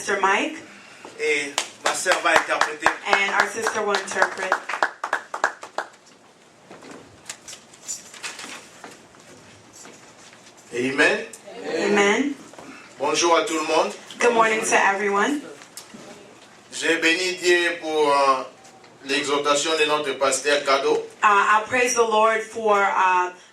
Mr. Mike. Et ma sœur va interpréter. And our sister will interpret. Amen. Amen. Bonjour à tout le monde. Good morning to everyone. J'ai béni Dieu pour l'exhortation de notre pasteur Kado. I praise the Lord for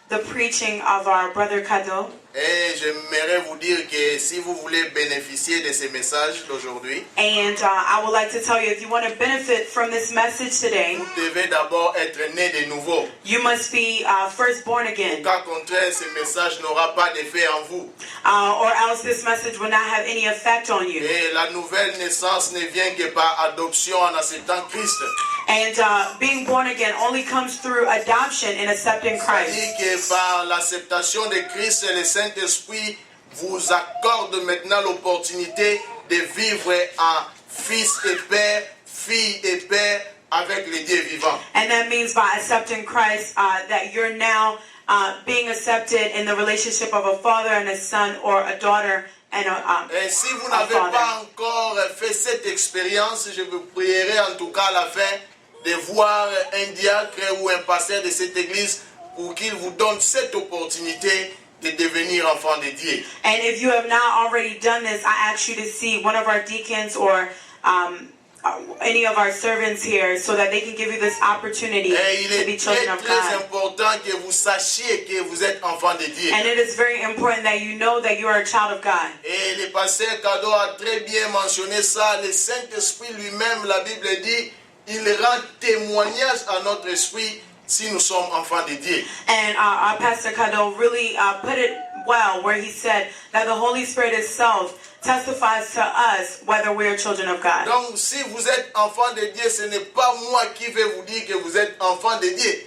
the preaching of our brother Kado. Et j'aimerais vous dire que si vous voulez bénéficier de ces messages d'aujourd'hui, And I would like to tell you, if you want to benefit from this message today, vous devez d'abord être né de nouveau. you must be first born Au again, cas contraire, ce message n'aura pas d'effet en vous. or else this message will not have any effect on you. Et la nouvelle naissance ne vient que par adoption en acceptant Christ. And being born again only comes through adoption and accepting Christ. C'est-à-dire que par l'acceptation de Christ, le Saint-Esprit vous accorde maintenant l'opportunité de vivre en fils et père, fille et père avec le Dieu vivant. And that means by accepting Christ that you're now being accepted in the relationship of a father and a son, or a daughter and Et si vous a n'avez father. pas encore fait cette expérience, je vous prierai en tout cas à la fin de voir un diacre ou un pasteur de cette église pour qu'il vous donne cette opportunité de devenir enfant de Dieu. And if you have not already done this, I ask you to see one of our deacons or any of our servants here so that they can give you this opportunity Et il to be est très, children of très God. important que vous sachiez que vous êtes enfant de Dieu. And it is very important that you know that you are a child of God. Et le pasteur Kado a très bien mentionné ça. Le Saint-Esprit lui-même, la Bible dit, il rend témoignage à notre esprit si nous sommes enfants de Dieu. And our Pastor Kado really put it well, where he said that the Holy Spirit itself testifies to us whether we are children of God. Donc, si vous êtes enfant de Dieu, ce n'est pas moi qui vais vous dire que vous êtes enfant de Dieu.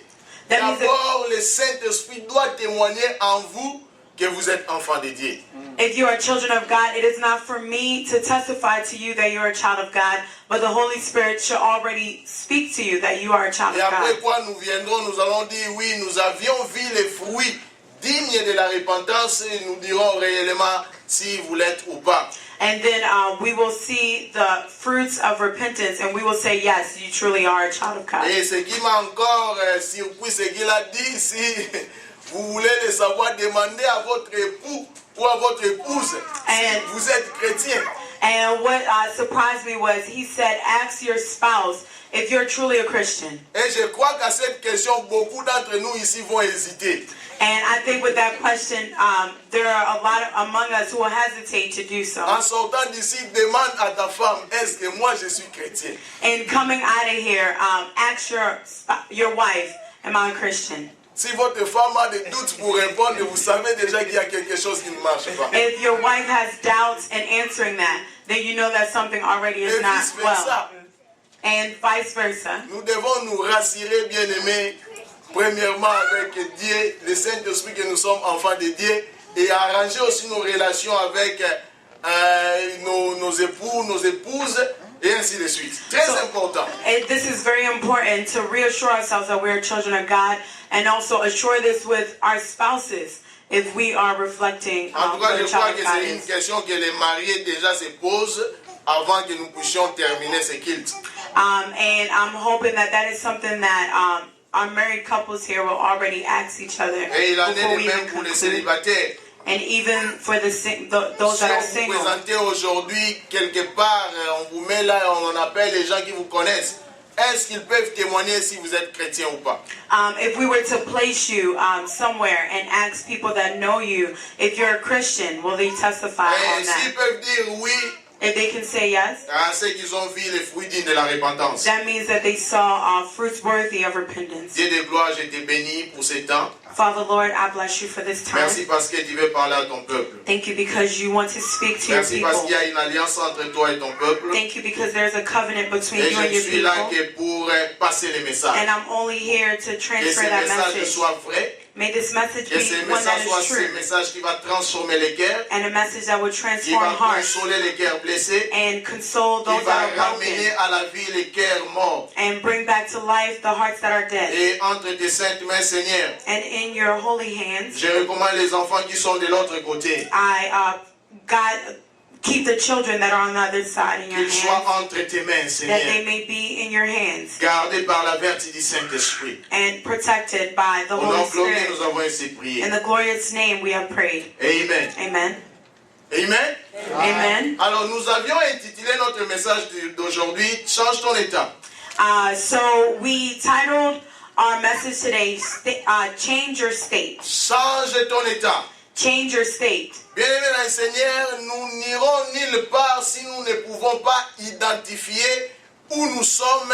That means that D'abord, le Saint-Esprit doit témoigner en vous que vous êtes enfant de Dieu. if you are children of God, it is not for me to testify to you that you are a child of God, but the Holy Spirit should already speak to you that you are a child Et of après God. quoi nous viendrons, nous allons dire, oui, nous avions vu les fruits dignes de la repentance et nous dirons réellement si vous l'êtes ou pas. And then we will see the fruits of repentance, and we will say, yes, you truly are a child of God. Et ce qui m'a encore surpris, ce qu'il a dit, si vous voulez le savoir, demandez à votre époux ou à votre épouse si vous êtes chrétien. And what surprised me was he said, ask your spouse if you're truly a Christian. Et je crois qu'à cette question, beaucoup d'entre nous ici vont hésiter. And I think with that question, there are a lot among us who will hesitate to do so. En sortant d'ici, demande à ta femme, est-ce que moi je suis chrétien? And coming out of here, ask your wife, am I a Christian? Si votre femme a des doutes pour répondre, vous savez déjà qu'il y a quelque chose qui ne marche pas. If your wife has doubts in answering that, then you know that something already is Et not vice well. versa. And vice versa. Nous devons nous rassurer, bien-aimés, premièrement avec Dieu, le Saint-Esprit, que nous sommes enfants de Dieu, et arranger aussi nos relations avec nos époux, nos épouses, et ainsi de suite. Très important. And this is very important to reassure ourselves that we are children of God, and also assure this with our spouses if we are reflecting En tout cas, what je a crois child que of God c'est une is. question que les mariés déjà se posent avant que nous puissions terminer ce culte. And I'm hoping that that is something that our married couples here will already ask each other Et il en est before de we even même pour les conclude. célibataires. And even for those Si that are on vous single, présentez aujourd'hui quelque part, on vous met là, on appelle les gens qui vous connaissent. Est-ce qu'ils peuvent témoigner si vous êtes chrétien ou pas? if we were to place you somewhere and ask people that know you, if you're a Christian, will they testify Et on s'ils that? peuvent dire oui, If they can say yes, c'est qu'ils ont vu les fruits dignes de la repentance. that means that they saw fruits worthy of repentance. Dieu de gloire, je te bénis pour ce temps. Father, Lord, I bless you for this time. Merci parce que tu veux parler à ton peuple. Thank you because you want to speak to your Merci parce people. qu'il y a une alliance entre toi et ton peuple. Thank you because there's a covenant between Et you and je your suis là people. que pour passer les messages. And I'm only here to Que transfer ces that messages message. soient vrais. May this message Que ces be one that messages soient is ces true, messages qui vont transformer les cœurs, and a message that will qui transform va hearts consoler les cœurs blessés, and console qui those va that are ramener broken à la vie les cœurs morts. and bring back to life the hearts that are dead. Et entre tes saintes mains, Seigneur, And in your holy hands, je recommande les enfants qui sont de l'autre côté. I Keep the children that are on the other side in your Qu'ils soient hands, entre tes mains, that they Seigneur. may be in your hands Gardés par la vertu du Saint-Esprit. and protected by the Au Holy nom glorieux, Spirit. nous avons ainsi prié. In the glorious name we have prayed. Amen. Amen. Amen. Amen. Alors, nous avions intitulé notre message d'aujourd'hui, Change ton état. So we titled our message today, Change Your State. Change ton état. Change your state. Bien-aimés dans le Seigneur, nous n'irons nulle part si nous ne pouvons pas identifier où nous sommes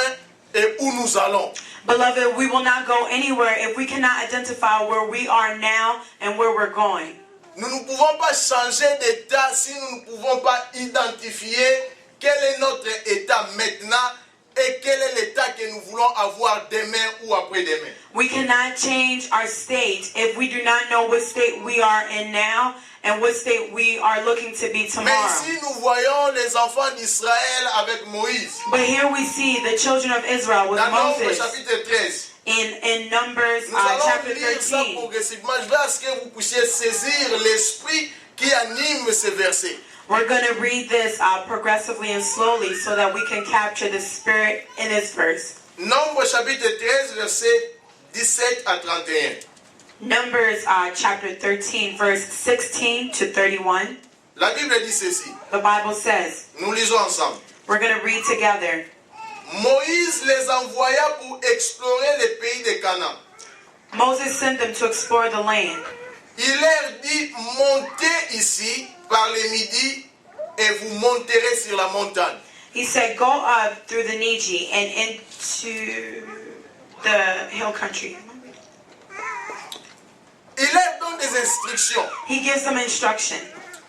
et où nous allons. Beloved, we will not go anywhere if we cannot identify where we are now and where we're going. Nous ne pouvons pas changer d'état si nous ne pouvons pas identifier quel est notre état maintenant et quel est l'état que nous voulons avoir demain ou après-demain. We cannot change our state if we do not know what state we are in now and what state we are looking to be Mais tomorrow. ici, nous voyons les enfants d'Israël avec Moïse. But here we see the children of Israel with Dans Nombre Moses chapitre 13. in Numbers Nous allons chapter lire ça 13. progressivement. Je veux à ce que vous puissiez saisir l'esprit qui anime ces versets. We're going to read this progressively and slowly so that we can capture the spirit in this verse. Nombre chapitre 13, versets 17 à 31. Numbers chapter 13, verse 16 to 31. La Bible dit ceci. The Bible says, Nous lisons ensemble. we're going to read together. Moïse les envoya pour explorer le pays de Canaan. Moses sent them to explore the land. Il leur dit, montez ici par le midi et vous monterez sur la montagne. He said, go up through the Niji and into the hill country. Il leur donne des instructions. He gives them instruction.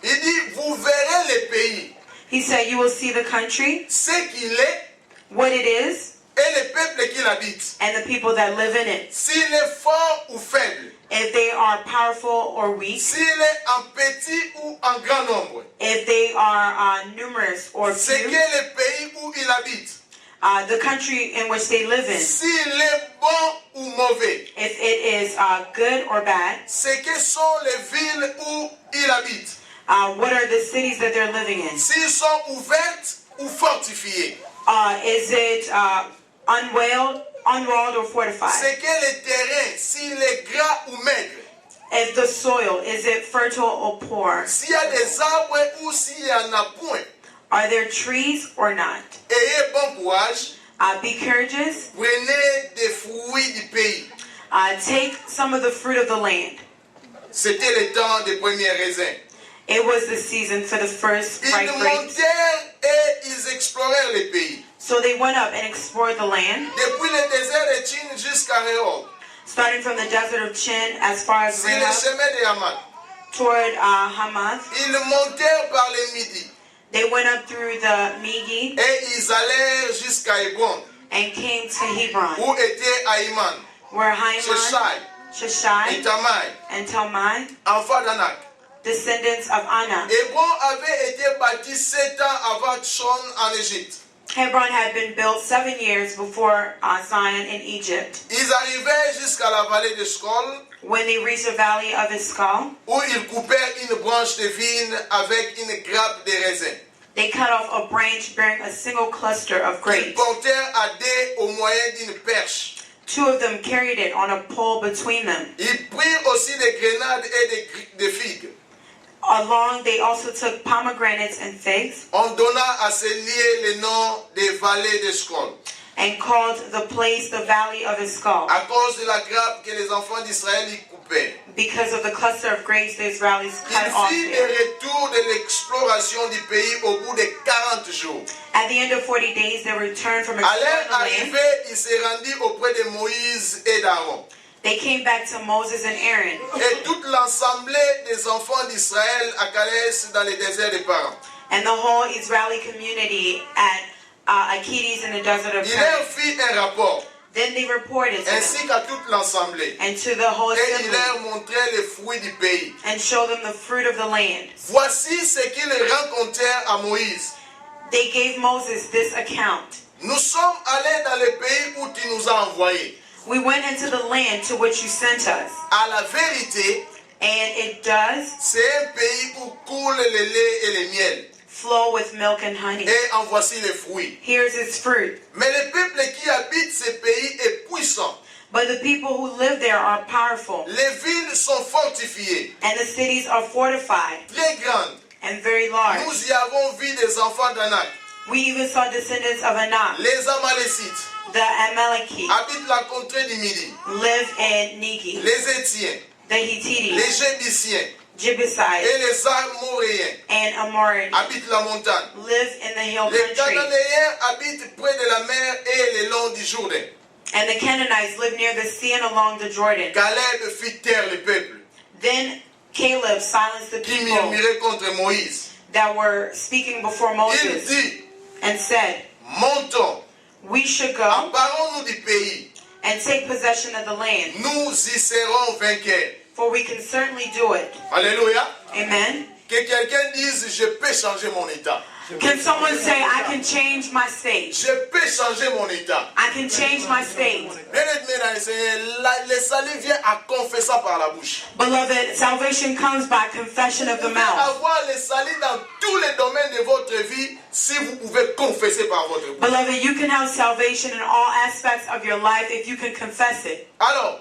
Il dit, vous verrez le pays, He said, you will see the country, ce qu'il est what it is, et le peuple qui l'habite. and the people that live in it. S'il est fort ou faible, If they are powerful or weak, s'il est en petit ou en grand nombre, if they are numerous or c'est few, que le pays où il habite. the country in which they live in, S'il est bon ou mauvais, if it is good or bad, c'est que sont les villes où il habite. what are the cities that they're living in? S'ils sont ouvertes ou fortifiées. Is it unwalled or fortified? C'est que le terrain, s'il est gras ou maigre. If the soil, is it fertile or poor? S'il y a des arbres ou s'il y en a point. Are there trees or not? Ayez bon courage. Be courageous. Prenez des fruits du pays. Take some of the fruit of the land. C'était le temps des premiers raisins. It was the season for the first Ils ripe grapes. montèrent et ils explorèrent le pays. So they went up and explored the land, Depuis le désert de Chine jusqu'à Rehob. starting from the desert of Chin as far as Sur le Rehob chemin de Hamath. toward Hamath. Ils montèrent par le midi. They went up through the Migi Et ils allèrent jusqu'à Hébron. and came to Hebron, Où était Aïman, where Hyman, Sheshai et Sheshai, Tamai, and Talmai, enfants d'Anak. descendants of Anak. Hébron avait été bâti 7 ans avant Tchon en Égypte. Hebron had been built 7 years before Zion in Egypt. Ils arrivaient jusqu'à la vallée de Skol, When they reached the valley of Escol, où ils coupèrent une branche de vigne avec une grappe de raisin. they cut off a branch bearing a single cluster of Ils grapes. portèrent à dés au moyen d'une perche. 2 of them carried it on a pole between them. Ils prirent aussi des grenades et des figues. Along, they also took pomegranates and figs On donna à ce lieu le nom de vallée de Skol, and called the place the valley of Escol à cause de la grappe que les enfants d'Israël y coupaient. because of the cluster of grapes the Israelis cut Ils off firent there. le retour de l'exploration du pays au bout de 40 jours. At the end of 40 days, they returned from À exploring leur the land. arrivée, ils se rendirent auprès de Moïse et d'Aaron. They came back to Moses and Aaron Et toute l'assemblée des enfants d'Israël à Calès dans le désert de Paran. and the whole Israeli community at Akedes in the desert of Il leur Paran. fit un rapport, Then they reported to them ainsi qu'à toute l'assemblée. and to the whole Et il assembly leur montrait les fruits du pays. and showed them the fruit of the land. Voici ce qu'ils rencontrèrent à Moïse. They gave Moses this account. Nous sommes allés dans le pays où tu nous as envoyés. We went into the land to which you sent us, À la vérité, and it does c'est un pays où coule le lait et le miel. flow with milk and honey. Et en voici les fruits. Here's its fruit. Mais les peuples qui habitent ces pays est puissant. But the people who live there are powerful, Les villes sont fortifiées, and the cities are fortified très grandes. and very large. Nous y avons vu des enfants d'Anak. We even saw descendants of Anak, Les Amalécites the Amalekites, habitent la contrée du Midi. live in Negi, Les Étiens, the Hittite, les Jébusiens Jebusite, et les Amoréens and Amorite habitent la montagne. live in the hill Les country, Cananéens habitent près de la mer et le long du Jourdain. and the Canaanites live near the sea and along the Jordan. Caleb fit taire le peuple Then Caleb silenced the qui people murmurait contre Moïse. that were speaking before Il Moses dit, and said, montons, "We should go emparons-nous du pays. and take possession of the land, Nous y serons vainqueurs. for we can certainly do it." Alléluia. Amen. Que quelqu'un dise, je peux changer mon état. Can someone say, "I can change my state"? Je peux changer mon état. I can change my state. Bien-aimés dans le Seigneur, le salut vient à confesser par la bouche. Beloved, salvation comes by confession of the Vous pouvez mouth. avoir le salut dans tous les domaines de votre vie si vous pouvez confesser par votre bouche. Beloved, you can have salvation in all aspects of your life if you can confess it. Alors,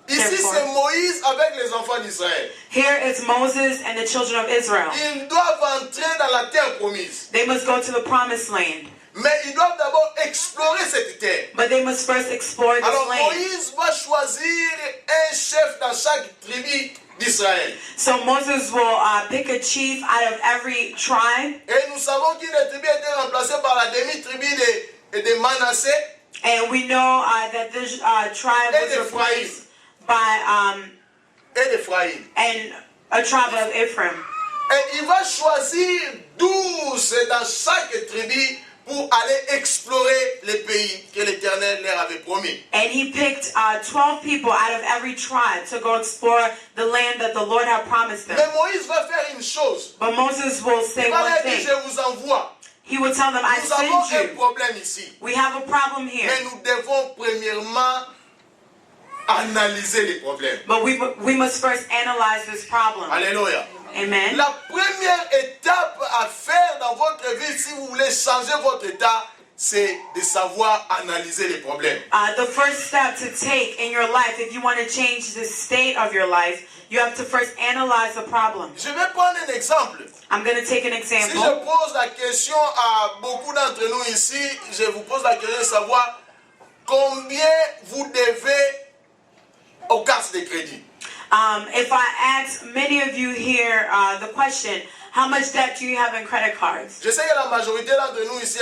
ici Therefore. c'est Moïse avec les enfants d'Israël. Here is Moses and the children of Israel. Ils doivent entrer dans la terre promise. They must go to the promised land, Mais ils doivent d'abord explorer cette terre. but they must first explore this Alors land. Moïse va choisir un chef dans chaque tribu d'Israël. So Moses will pick a chief out of every tribe, Et nous savons qu'une tribu a été remplacée par la demi-tribu de Manassé and we know that this tribe et was d'Éphraïm. replaced by Et d'Éphraïm. and a tribe of Ephraim. Et il va choisir 12 dans chaque tribu pour aller explorer les pays que l'Éternel leur avait promis. And he picked 12 people out of every tribe to go explore the land that the Lord had promised them. Mais Moïse va faire une chose. But Moses will say Il va one leur dire, thing. je vous envoie. He will tell them, "I Nous avons send un you. problème ici. We have a problem here." Mais nous devons premièrement analyser les problèmes. But we must first analyze this problem. Alléluia. Amen. La première étape à faire dans votre vie, si vous voulez changer votre état, c'est de savoir analyser les problèmes. The first step to take in your life, if you want to change the state of your life, you have to first analyze the problem. Je vais prendre un exemple. I'm going to take an Si je example. pose la question à beaucoup d'entre nous ici, je vous pose la question de savoir combien vous devez aux cartes de crédit. If I ask many of you here the question, how much debt do you have in credit cards? Je sais que la majorité d'entre nous ici